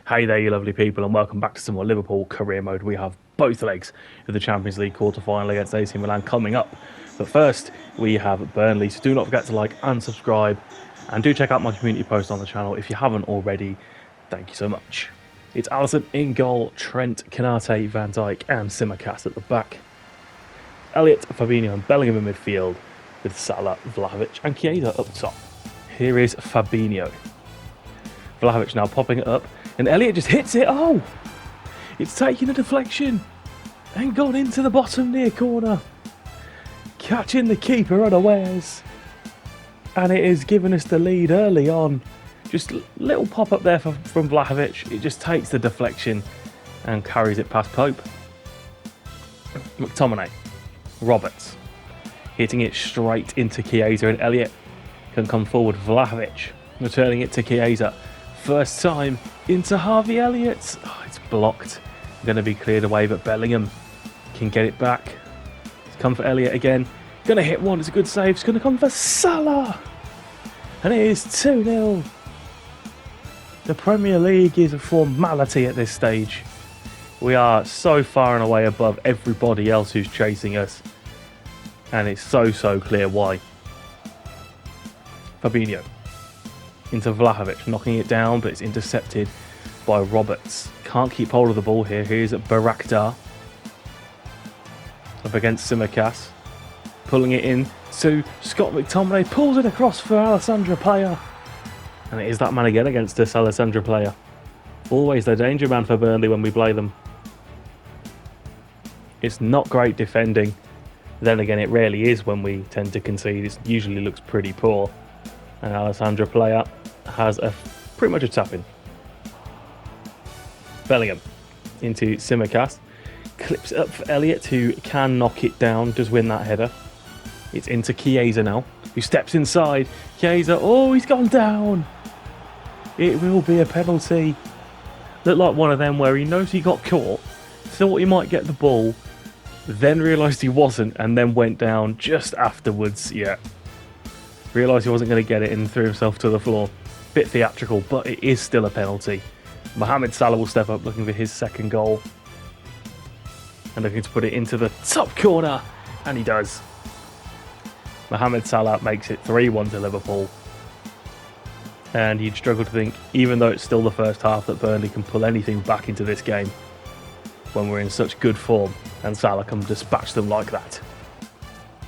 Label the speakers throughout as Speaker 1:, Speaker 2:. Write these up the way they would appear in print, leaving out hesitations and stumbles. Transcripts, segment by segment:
Speaker 1: Hey there, you lovely people, and welcome back to some more Liverpool Career Mode. We have both legs of the Champions League quarter-final against AC Milan coming up. But first, we have Burnley, so do not forget to like and subscribe. And do check out my community post on the channel if you haven't already. Thank you so much. It's Alisson in goal, Trent, Canate, Van Dijk and Tsimikas at the back. Elliott, Fabinho and Bellingham in midfield with Salah, Vlahovic and Chiesa up top. Here is Fabinho. Vlahovic now popping it up. And Elliott just hits it. Oh! It's taking a deflection and gone into the bottom near corner. Catching the keeper unawares. And it is giving us the lead early on. Just a little pop up there from Vlahovic. It just takes the deflection and carries it past Pope. McTominay. Roberts. Hitting it straight into Chiesa, and Elliott can come forward. Vlahovic returning it to Chiesa. First time into Harvey Elliott. Oh, it's blocked. Going to be cleared away, but Bellingham can get it back. It's come for Elliott again. Going to hit one. It's a good save. It's going to come for Salah. And it is 2-0. The Premier League is a formality at this stage. We are so far and away above everybody else who's chasing us. And it's so clear why. Fabinho. Into Vlahovic, knocking it down, but it's intercepted by Roberts. Can't keep hold of the ball here. Here's Baraktar. Up against Tsimikas. Pulling it in to Scott McTominay. Pulls it across for Alessandro Playa. And it is that man again against this Alessandro Playa. Always the danger man for Burnley when we play them. It's not great defending. Then again, it rarely is when we tend to concede. It usually looks pretty poor. And Alessandro Playa has pretty much a tap-in. Bellingham into Tsimikas. Clips it up for Elliott, who can knock it down, does win that header. It's into Chiesa now, who steps inside. Chiesa, oh, he's gone down. It will be a penalty. Looked like one of them where he knows he got caught, thought he might get the ball, then realised he wasn't, and then went down just afterwards. Yeah. Realised he wasn't going to get it and threw himself to the floor. Bit theatrical, but it is still a penalty. Mohamed Salah will step up looking for his second goal. And looking to put it into the top corner. And he does. Mohamed Salah makes it 3-1 to Liverpool. And you'd struggle to think, even though it's still the first half, that Burnley can pull anything back into this game when we're in such good form. And Salah can dispatch them like that.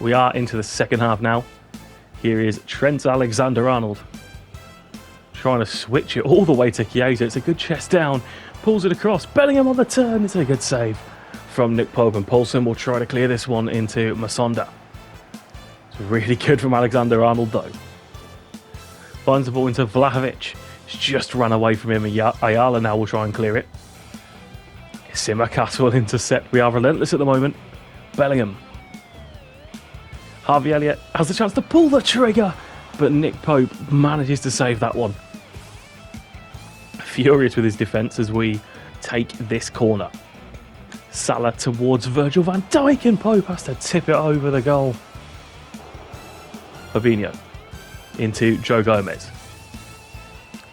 Speaker 1: We are into the second half now. Here is Trent Alexander-Arnold trying to switch it all the way to Chiesa. It's a good chest down, pulls it across. Bellingham on the turn. It's a good save from Nick Pope, and Poulsen will try to clear this one into Masonda. It's really good from Alexander-Arnold though. Finds the ball into Vlahovic. He's just run away from him. Ayala now will try and clear it. Tsimikas will intercept. We are relentless at the moment. Bellingham. Harvey Elliott has the chance to pull the trigger, but Nick Pope manages to save that one. Furious with his defence as we take this corner. Salah towards Virgil van Dijk, and Pope has to tip it over the goal. Fabinho into Joe Gomez.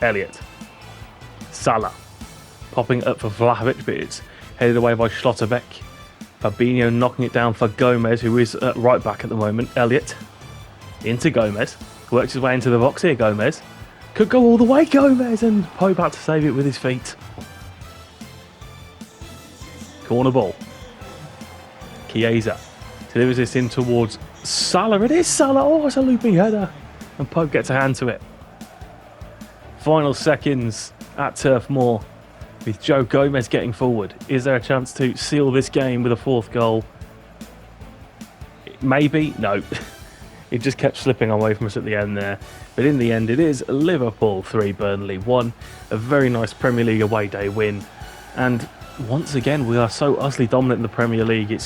Speaker 1: Elliott. Salah. Popping it up for Vlahovic, but it's headed away by Schlotterbeck. Fabinho knocking it down for Gomez, who is at right back at the moment. Elliott into Gomez. Works his way into the box here, Gomez. Could go all the way, Gomez, and Pope had to save it with his feet. Corner ball. Chiesa delivers this in towards Salah. It is Salah. Oh, it's a looping header. And Pope gets a hand to it. Final seconds at Turf Moor, with Joe Gomez getting forward. Is there a chance to seal this game with a fourth goal? Maybe. No. It just kept slipping away from us at the end there. But in the end, it is Liverpool 3, Burnley 1. A very nice Premier League away day win. And once again, we are so utterly dominant in the Premier League.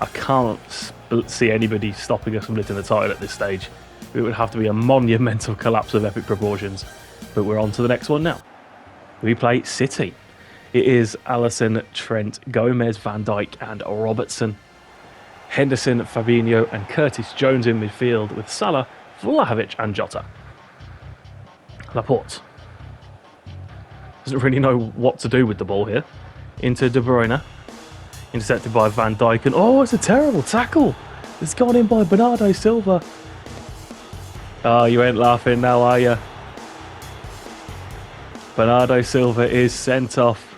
Speaker 1: I can't see anybody stopping us from lifting the title at this stage. It would have to be a monumental collapse of epic proportions. But we're on to the next one now. We play City. It is Alisson, Trent, Gomez, Van Dijk and Robertson. Henderson, Fabinho and Curtis Jones in midfield with Salah, Vlahovic and Jota. Laporte. doesn't really know what to do with the ball here. Into De Bruyne. Intercepted by Van Dijk. And oh, it's a terrible tackle. It's gone in by Bernardo Silva. Oh, you ain't laughing now, are you? Bernardo Silva is sent off.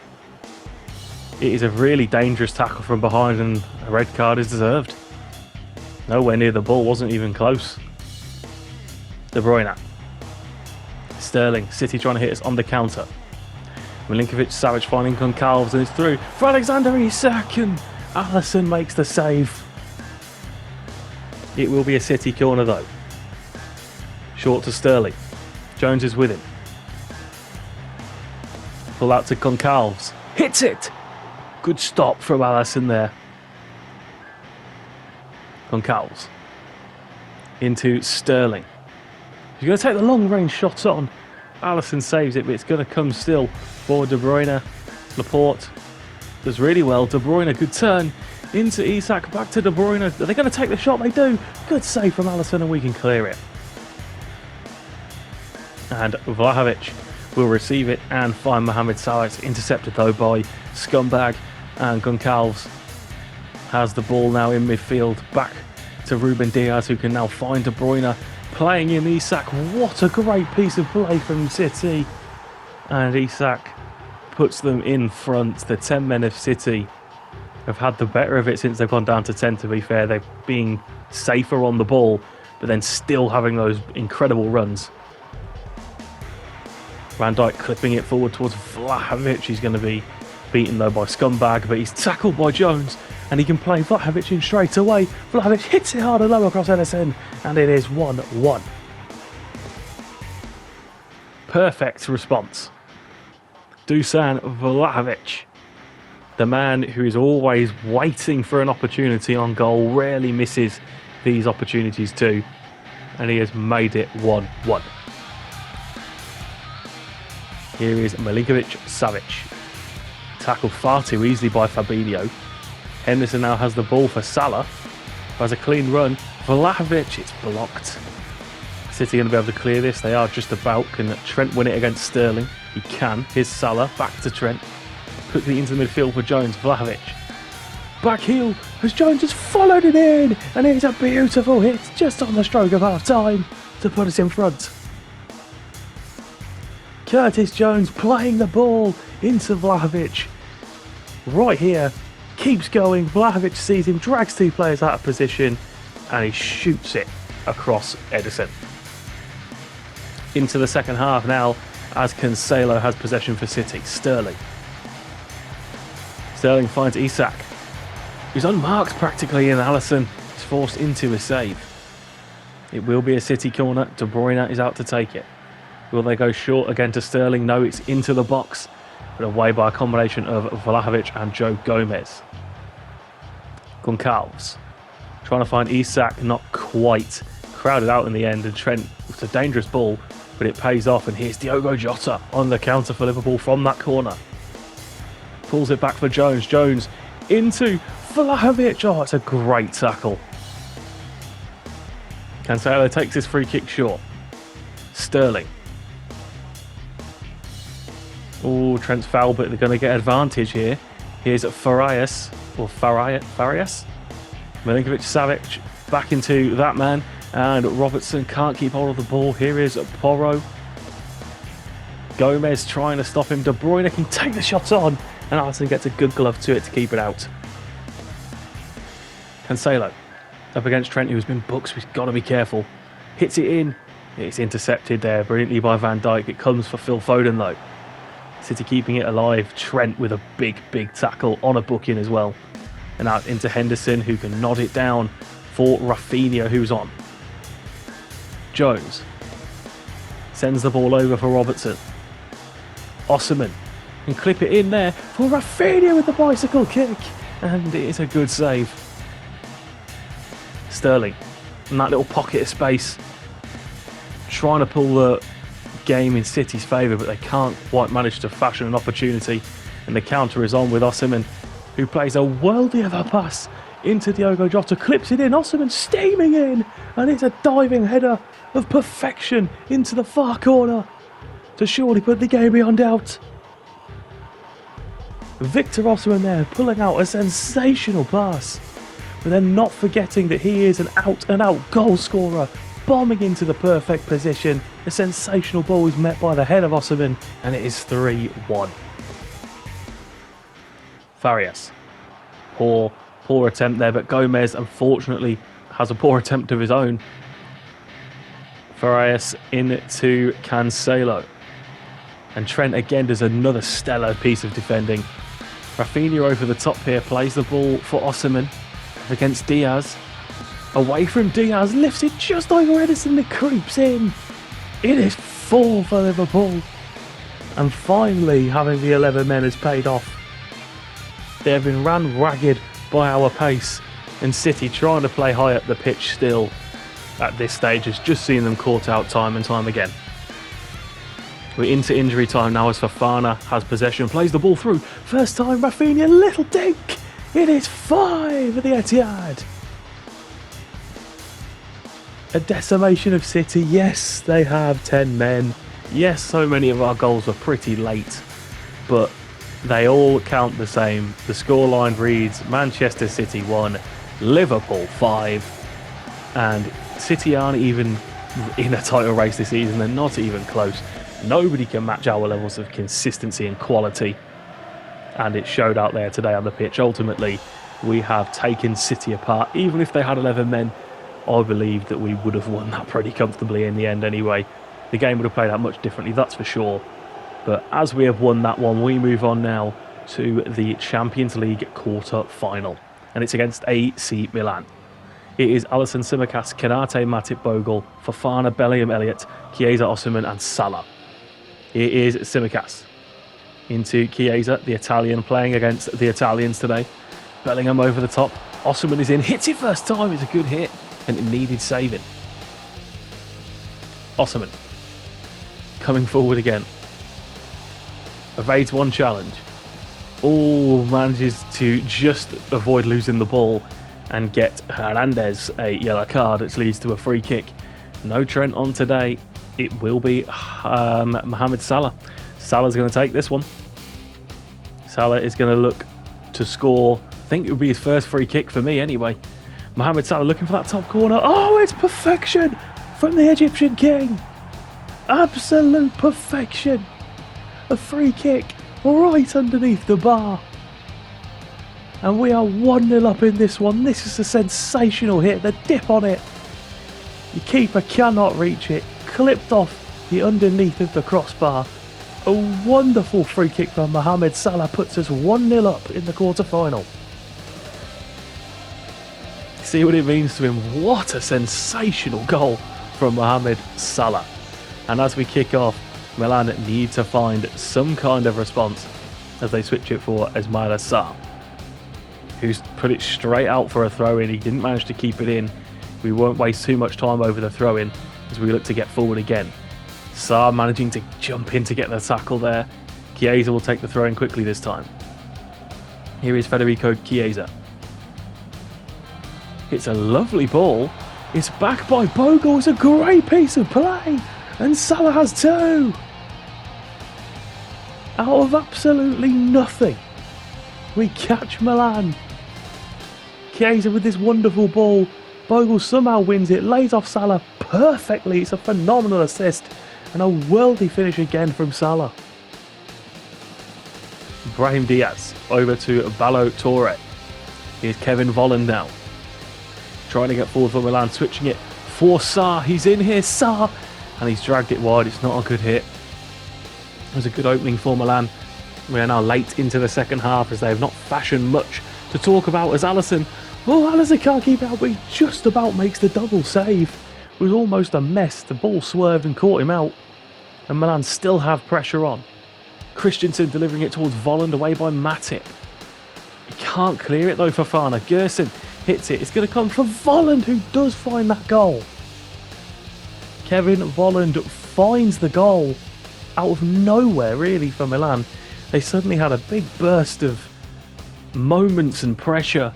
Speaker 1: It is a really dangerous tackle from behind, and a red card is deserved. Nowhere near the ball, wasn't even close. De Bruyne. Sterling, City trying to hit us on the counter. Milinkovic-Savic finding Goncalves, and it's through for Alexander Isak, and Alisson makes the save. It will be a City corner though. Short to Sterling. Jones is with him. Pull out to Goncalves. Hits it! Good stop from Alisson there. Goncalves. Into Sterling. He's going to take the long range shot on. Alisson saves it, but it's going to come still for De Bruyne. Laporte does really well. De Bruyne, good turn into Isak. Back to De Bruyne. Are they going to take the shot? They do. Good save from Alisson, and we can clear it. And Vlahovic will receive it and find Mohamed Salah. It's intercepted though by Scumbag, and Goncalves has the ball now in midfield. Back to Ruben Diaz, who can now find De Bruyne. Playing in Isak. What a great piece of play from City. And Isak puts them in front. The 10 men of City have had the better of it since they've gone down to 10, to be fair. They're being safer on the ball, but then still having those incredible runs. Van Dijk clipping it forward towards Vlahovic. He's going to be beaten though by Scumbag, but he's tackled by Jones, and he can play Vlahovic in straight away. Vlahovic hits it hard and low across Edison, and it is 1-1. Perfect response. Dusan Vlahovic, the man who is always waiting for an opportunity on goal, rarely misses these opportunities too, and he has made it 1-1. Here is Milinkovic-Savic. Tackled far too easily by Fabinho. Henderson now has the ball for Salah, who has a clean run. Vlahovic, it's blocked. City going to be able to clear this. They are just about. Can Trent win it against Sterling? He can. Here's Salah, back to Trent. Quickly into the midfield for Jones. Vlahovic. Back heel as Jones has followed it in, and it's a beautiful hit just on the stroke of half time to put us in front. Curtis Jones playing the ball into Vlahovic. Right here, keeps going. Vlahovic sees him, drags two players out of position, and he shoots it across Edison. Into the second half now, as Cancelo has possession for City. Sterling finds Isak, who's unmarked practically, and Alisson is forced into a save. It will be a City corner. De Bruyne is out to take it. Will they go short again to Sterling? No, it's into the box, but away by a combination of Vlahovic and Joe Gomez. Goncalves trying to find Isak, not quite. Crowded out in the end, and Trent, it's a dangerous ball, but it pays off, and here's Diogo Jota on the counter for Liverpool from that corner. Pulls it back for Jones. Jones into Vlahovic. Oh, it's a great tackle. Cancelo takes his free kick short. Sterling. Oh, Trent's foul, but they're going to get advantage here. Here's Farias. Milinkovic-Savic back into that man, and Robertson can't keep hold of the ball. Here is Porro. Gomez trying to stop him. De Bruyne can take the shot on, and Alisson gets a good glove to it to keep it out. Cancelo up against Trent, who's been booked, so he's got to be careful. Hits it in. It's intercepted there brilliantly by Van Dijk. It comes for Phil Foden though. City keeping it alive. Trent with a big tackle on a booking as well. And out into Henderson, who can nod it down for Rafinha, who's on. Jones sends the ball over for Robertson. Osimhen can clip it in there for Rafinha with the bicycle kick, and it is a good save. Sterling in that little pocket of space, trying to pull the game in City's favour, but they can't quite manage to fashion an opportunity, and the counter is on with Osimhen, who plays a worldie of a pass into Diogo Jota, clips it in. Osimhen steaming in, and it's a diving header of perfection into the far corner to surely put the game beyond doubt. Victor Osimhen there pulling out a sensational pass. But then not forgetting that he is an out-and-out goal scorer, bombing into the perfect position. A sensational ball is met by the head of Osimhen, and it is 3-1. Farias. Poor attempt there, but Gomez unfortunately has a poor attempt of his own. Farias into Cancelo. And Trent again does another stellar piece of defending. Rafinha over the top here, plays the ball for Osimhen against Diaz. Away from Diaz, lifts it just over Edison, it creeps in. It is 4 for Liverpool. And finally, having the 11 men has paid off. They have been ran ragged by our pace, and City trying to play high up the pitch still at this stage has just seen them caught out time and time again. We're into injury time now as Fofana has possession, plays the ball through. First time, Rafinha, little dink. It is 5 at the Etihad. A decimation of City. Yes, they have 10 men. Yes, so many of our goals were pretty late, but they all count the same. The scoreline reads Manchester City 1, Liverpool 5, and City aren't even in a title race this season. They're not even close. Nobody can match our levels of consistency and quality, and it showed out there today on the pitch. Ultimately, we have taken City apart. Even if they had 11 men, I believe that we would have won that pretty comfortably in the end anyway. The game would have played out much differently, that's for sure. But as we have won that one, we move on now to the Champions League quarter-final. And it's against AC Milan. It is Alisson, Tsimikas, Konate, Matip, Bogle, Fofana, Bellingham, Elliott, Chiesa, Osimhen and Salah. It is Tsimikas into Chiesa, the Italian, playing against the Italians today. Bellingham over the top. Osimhen is in, hits it first time. It's a good hit, and it needed saving. Osimhen coming forward again. Evades one challenge. Oh, manages to just avoid losing the ball and get Hernandez a yellow card, which leads to a free kick. No Trent on today. It will be Mohamed Salah. Salah's going to take this one. Salah is going to look to score. I think it would be his first free kick for me anyway. Mohamed Salah looking for that top corner. Oh, it's perfection from the Egyptian king. Absolute perfection. A free kick right underneath the bar. And we are 1-0 up in this one. This is a sensational hit. The dip on it. The keeper cannot reach it. Clipped off the underneath of the crossbar. A wonderful free kick from Mohamed Salah puts us 1-0 up in the quarter-final. See what it means to him. What a sensational goal from Mohamed Salah. And as we kick off, Milan need to find some kind of response as they switch it for Ismail Assar, who's put it straight out for a throw-in. He didn't manage to keep it in. We won't waste too much time over the throw-in as we look to get forward again. Sarr managing to jump in to get the tackle there. Chiesa will take the throw-in quickly this time. Here is Federico Chiesa. It's a lovely ball. It's back by Bogle. It's a great piece of play. And Salah has 2. Out of absolutely nothing, we catch Milan. Chiesa with this wonderful ball. Bogle somehow wins it, lays off Salah perfectly. It's a phenomenal assist and a worldly finish again from Salah. Brahim Diaz over to Ballo Torre. Here's Kevin Volland now. Trying to get forward for Milan, switching it for Sarr. He's in here, Sarr, and he's dragged it wide. It's not a good hit. It was a good opening for Milan. We are now late into the second half as they have not fashioned much to talk about as Alisson. Oh, Alisson can't keep out, but he just about makes the double save. It was almost a mess. The ball swerved and caught him out. And Milan still have pressure on. Christensen delivering it towards Volland, away by Matip. He can't clear it though, Fofana. Gerson hits it. It's going to come for Volland, who does find that goal. Kevin Volland finds the goal out of nowhere, really, for Milan. They suddenly had a big burst of moments and pressure,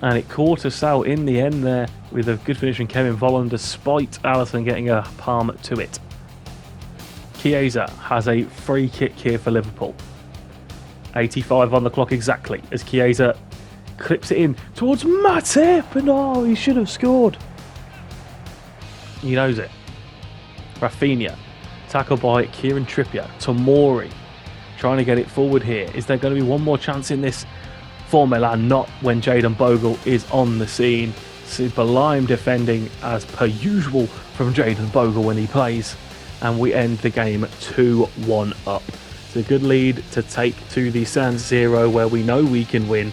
Speaker 1: and it caught us out in the end there with a good finish from Kevin Volland, despite Alisson getting a palm to it. Chiesa has a free kick here for Liverpool. 85 on the clock exactly as Chiesa clips it in towards Matip, and oh, he should have scored. He knows it. Rafinha, tackled by Kieran Trippier. Tomori trying to get it forward here. Is there going to be one more chance in this for Milan? Not when Jadon Bogle is on the scene. Sublime defending as per usual from Jadon Bogle when he plays. And we end the game 2-1 up. It's a good lead to take to the San Siro where we know we can win.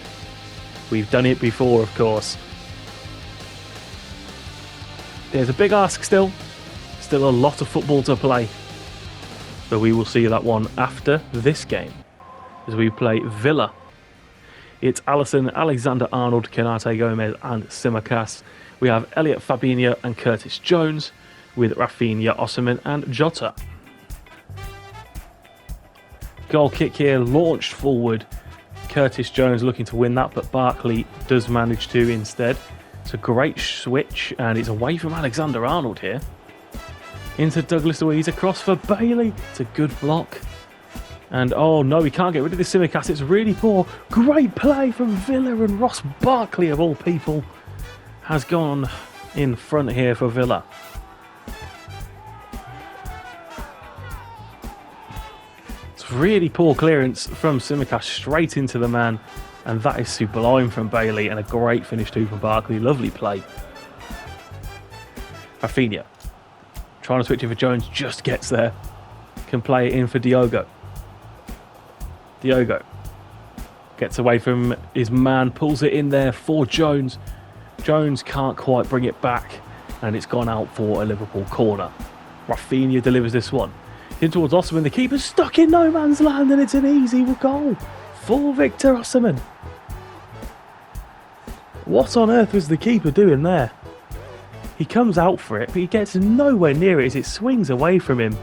Speaker 1: We've done it before, of course. There's a big ask still. Still a lot of football to play. But we will see that one after this game as we play Villa. It's Alisson, Alexander-Arnold, Konate Gomez and Tsimikas. We have Elliot Fabinho and Curtis Jones with Rafinha, Osimhen and Jota. Goal kick here, launched forward. Curtis Jones looking to win that, but Barkley does manage to instead. It's a great switch, and it's away from Alexander-Arnold here. Into Douglas Luiz, across for Bailey. It's a good block. And oh no, he can't get rid of the Tsimikas. It's really poor. Great play from Villa, and Ross Barkley, of all people, has gone in front here for Villa. Really poor clearance from Tsimikas straight into the man, and that is sublime from Bailey, and a great finish too from Barkley. Lovely play. Rafinha trying to switch it for Jones, just gets there. Can play it in for Diogo. Diogo gets away from his man, pulls it in there for Jones. Jones can't quite bring it back, and it's gone out for a Liverpool corner. Rafinha delivers this one in towards Osimhen. The keeper's stuck in no man's land, and it's an easy goal for Victor Osimhen. What on earth was the keeper doing there? He comes out for it, but he gets nowhere near it as it swings away from him,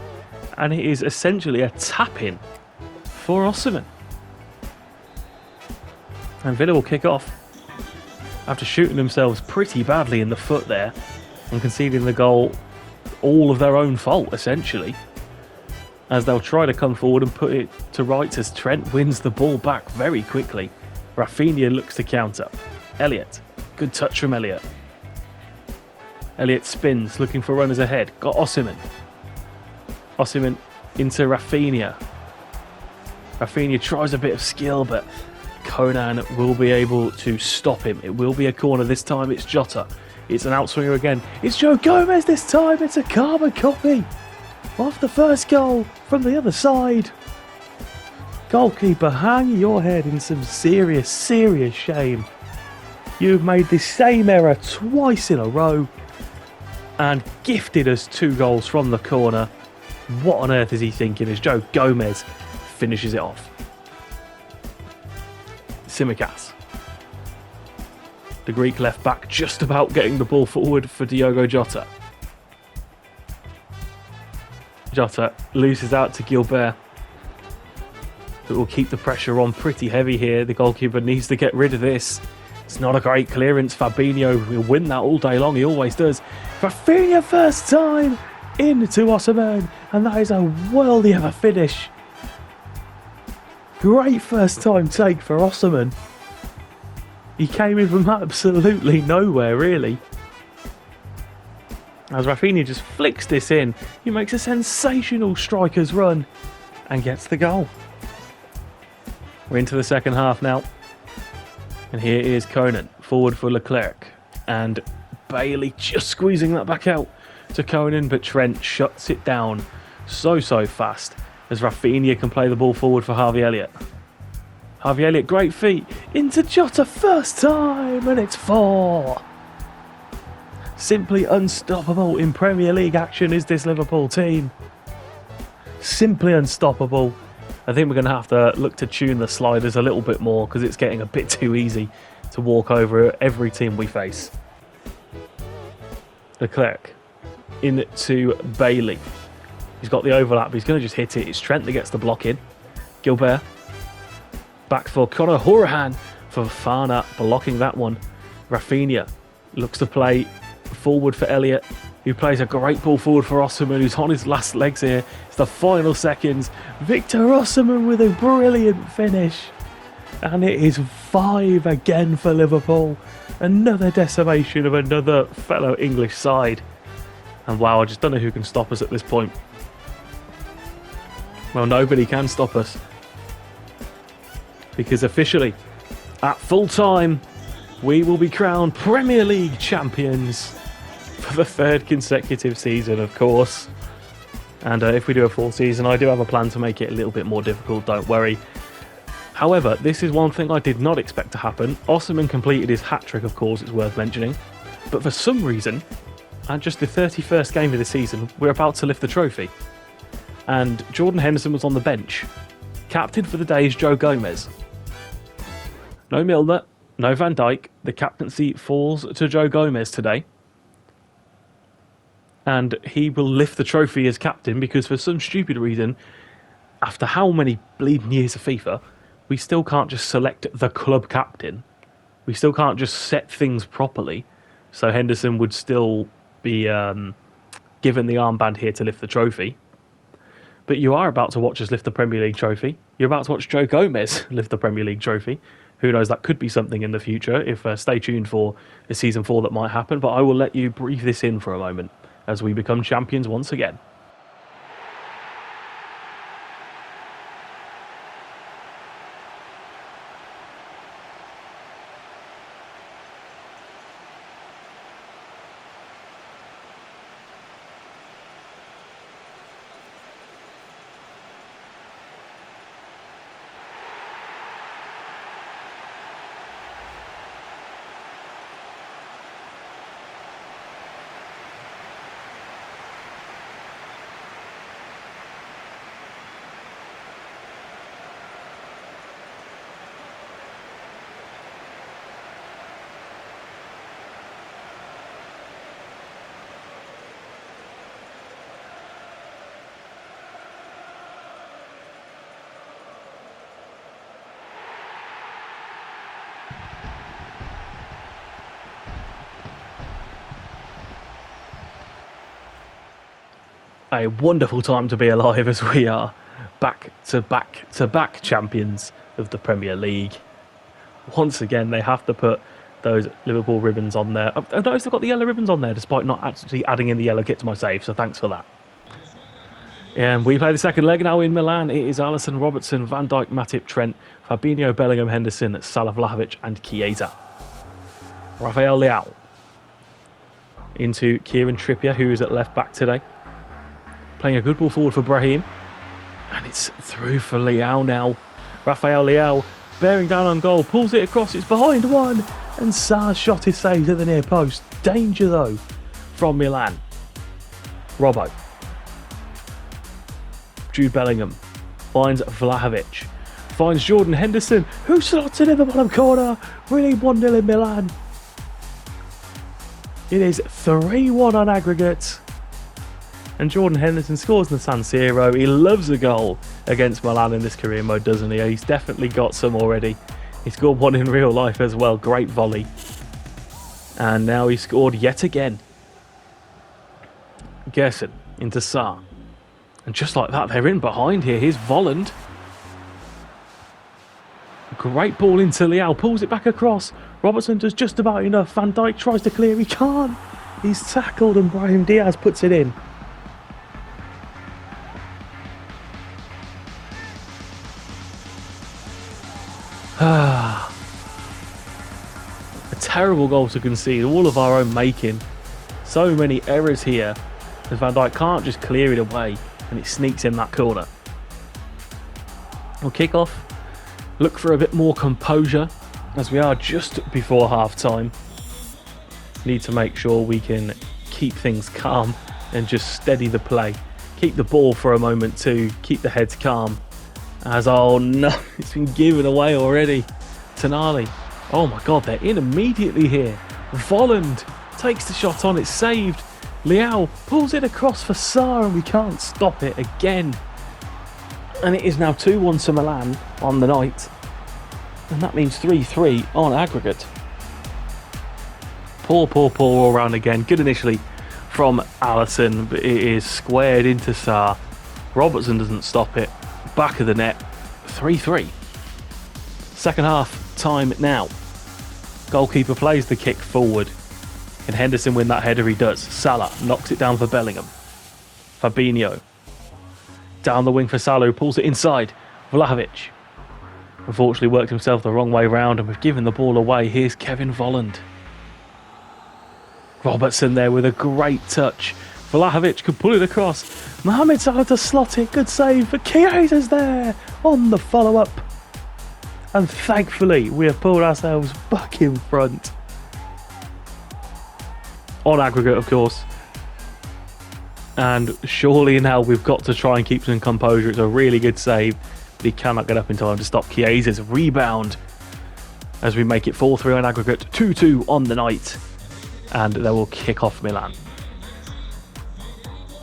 Speaker 1: and it is essentially a tap-in for Osimhen. And Villa will kick off after shooting themselves pretty badly in the foot there and conceding the goal all of their own fault, essentially, as they'll try to come forward and put it to rights as Trent wins the ball back very quickly. Rafinha looks to counter. Elliot, good touch from Elliot. Elliot spins, looking for runners ahead. Got Osimhen. Osimhen into Rafinha. Rafinha tries a bit of skill, but Conan will be able to stop him. It will be a corner this time. It's Jota. It's an outswinger again. It's Joe Gomez this time. It's a carbon copy of the first goal from the other side. Goalkeeper, hang your head in some serious shame. You've made the same error twice in a row and gifted us 2 goals from the corner. What on earth is he thinking as Joe Gomez finishes it off? Tsimikas, the Greek left back, just about getting the ball forward for Diogo Jota. Jota loses out to Gilbert. It will keep the pressure on pretty heavy here. The goalkeeper needs to get rid of this. It's not a great clearance. Fabinho will win that all day long. He always does. Rafinha first time into Osimhen, and that is a worldy of a finish. Great first time take for Osimhen. He came in from absolutely nowhere, really. As Rafinha just flicks this in, he makes a sensational striker's run and gets the goal. We're into the second half now. And here is Conan, forward for Leclerc. And Bailey just squeezing that back out to Conan, but Trent shuts it down so fast as Rafinha can play the ball forward for Harvey Elliott. Harvey Elliott, great feet, into Jota first time, and it's 4. Simply unstoppable in Premier League action is this Liverpool team. Simply unstoppable. I think we're going to have to look to tune the sliders a little bit more because it's getting a bit too easy to walk over every team we face. Leclerc into Bailey. He's got the overlap. He's going to just hit it. It's Trent that gets the block in. Gilbert. Back for Conor Hourihane for Fana, blocking that one. Rafinha looks to play forward for Elliott. who plays a great ball forward for Osimhen, who's on his last legs here. It's the final seconds. Victor Osimhen with a brilliant finish. And it is 5 again for Liverpool. Another decimation of another fellow English side. And wow, I just don't know who can stop us at this point. Well, nobody can stop us. Because officially, at full time, we will be crowned Premier League champions for the 3rd consecutive season, of course. And if we do a full season, I do have a plan to make it a little bit more difficult, don't worry. However, this is one thing I did not expect to happen. Osimhen completed his hat-trick, of course, it's worth mentioning. But for some reason, at just the 31st game of the season, we're about to lift the trophy. And Jordan Henderson was on the bench. Captain for the day is Joe Gomez. No Milner, no Van Dijk. The captaincy falls to Joe Gomez today. And he will lift the trophy as captain because for some stupid reason, after how many bleeding years of FIFA, we still can't just select the club captain. We still can't just set things properly. So Henderson would still be given the armband here to lift the trophy. But you are about to watch us lift the Premier League trophy. You're about to watch Joe Gomez lift the Premier League trophy. Who knows, that could be something in the future. If stay tuned for a Season 4 that might happen. But I will let you breathe this in for a moment as we become champions once again. A wonderful time to be alive as we are back to back champions of the Premier League. Once again, they have to put those Liverpool ribbons on there. I've noticed they've got the yellow ribbons on there despite not actually adding in the yellow kit to my save, so thanks for that. And we play the second leg now in Milan. It is Alisson, Robertson, Van Dijk, Matip, Trent, Fabinho, Bellingham, Henderson, Salah, Vlahovic and Chiesa. Rafael Leao into Kieran Trippier, who is at left back today. Playing a good ball forward for Brahim. And it's through for Leao now. Rafael Leao bearing down on goal. Pulls it across. It's behind one. And Sarr's shot is saved at the near post. Danger though from Milan. Robbo. Jude Bellingham finds Vlahovic. Finds Jordan Henderson, who slots it in the bottom corner. Winning 1-0 in Milan. It is 3-1 on aggregate. And Jordan Henderson scores in the San Siro. He loves a goal against Milan in this career mode, doesn't he? He's definitely got some already. He scored one in real life as well. Great volley. And now he scored yet again. Gerson into Sarr. And just like that, they're in behind here. Here's Volland. Great ball into Leao. Pulls it back across. Robertson does just about enough. Van Dijk tries to clear. He can't. He's tackled and Brahim Diaz puts it in. A terrible goal to concede, all of our own making. So many errors here. And Van Dijk can't just clear it away and it sneaks in that corner. We'll kick off, look for a bit more composure as we are just before half time. Need to make sure we can keep things calm and just steady the play. Keep the ball for a moment too, keep the heads calm. As, oh no, it's been given away already. Tonali. Oh my god, they're in immediately here. Volland takes the shot on, it's saved. Leao pulls it across for Sarr and we can't stop it again. And it is now 2-1 to Milan on the night. And that means 3-3 on aggregate. Poor all round again. Good initially from Alisson, but it is squared into Sarr. Robertson doesn't stop it. Back of the net, 3-3. Second half time now. Goalkeeper plays the kick forward. Can Henderson win that header? He does. Salah knocks it down for Bellingham. Fabinho. Down the wing for Salah, who pulls it inside. Vlahovic. Unfortunately worked himself the wrong way round, and we've given the ball away. Here's Kevin Volland. Robertson there with a great touch. Vlahovic could pull it across. Mohamed Salah to slot it. Good save, but Chiesa's there on the follow-up. And thankfully, we have pulled ourselves back in front. On aggregate, of course. And surely now we've got to try and keep some composure. It's a really good save, but he cannot get up in time to stop Chiesa's rebound. As we make it 4-3 on aggregate, 2-2 on the night. And they will kick off Milan.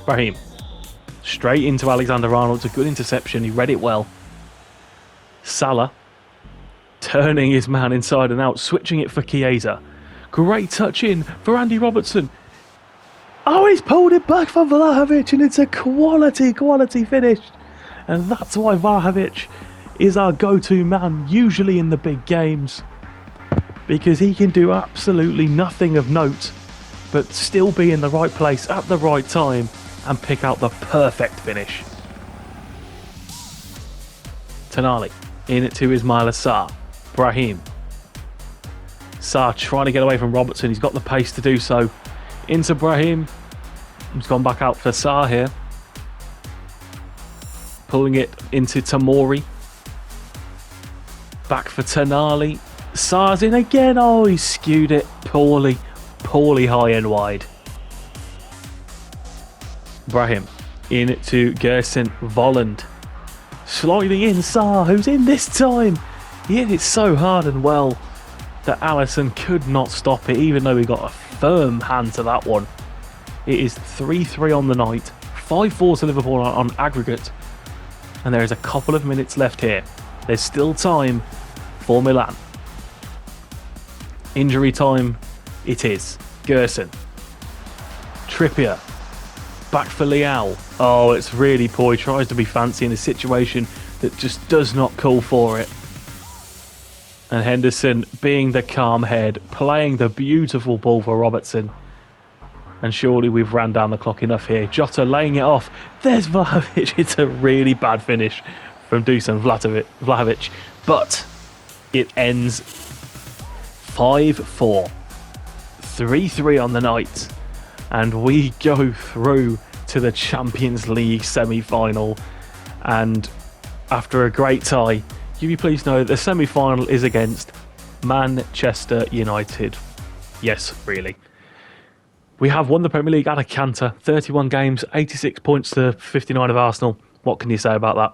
Speaker 1: Brahim. Straight into Alexander-Arnold. It's a good interception. He read it well. Salah. Turning his man inside and out. Switching it for Chiesa. Great touch in for Andy Robertson. Oh, he's pulled it back for Vlahovic, and it's a quality finish. And that's why Vlahovic is our go-to man, usually in the big games. Because he can do absolutely nothing of note, but still be in the right place at the right time and pick out the perfect finish. Tonali in it to Ismail Sarr. Brahim. Sarr trying to get away from Robertson. He's got the pace to do so. Into Brahim. He's gone back out for Sarr here. Pulling it into Tamori. Back for Tonali. Sarr's in again. Oh, he skewed it poorly. Poorly high and wide. Brahim in to Gerson. Volland. Sliding in Sarr, who's in this time. He hit it so hard and well that Alisson could not stop it, even though he got a firm hand to that one. It is 3-3 on the night. 5-4 to Liverpool on aggregate. And there is a couple of minutes left here. There's still time for Milan. Injury time it is. Gerson. Trippier. Back for Leao. Oh, it's really poor. He tries to be fancy in a situation that just does not call for it. And Henderson, being the calm head, playing the beautiful ball for Robertson. And surely we've ran down the clock enough here. Jota laying it off. There's Vlahovic. It's a really bad finish from Dusan Vlahovic. But it ends 5-4. 3-3 on the night. And we go through to the Champions League semi-final. And after a great tie, you please know that the semi-final is against Manchester United. Yes, really. We have won the Premier League at a canter. 31 games, 86 points to 59 of Arsenal. What can you say about that?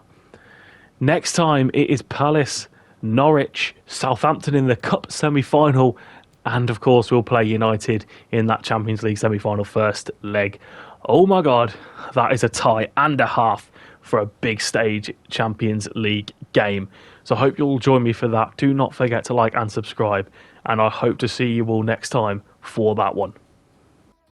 Speaker 1: Next time, it is Palace, Norwich, Southampton in the Cup semi-final. And, of course, we'll play United in that Champions League semi-final first leg. Oh, my God. That is a tie and a half for a big stage Champions League game. So I hope you'll join me for that. Do not forget to like and subscribe. And I hope to see you all next time for that one.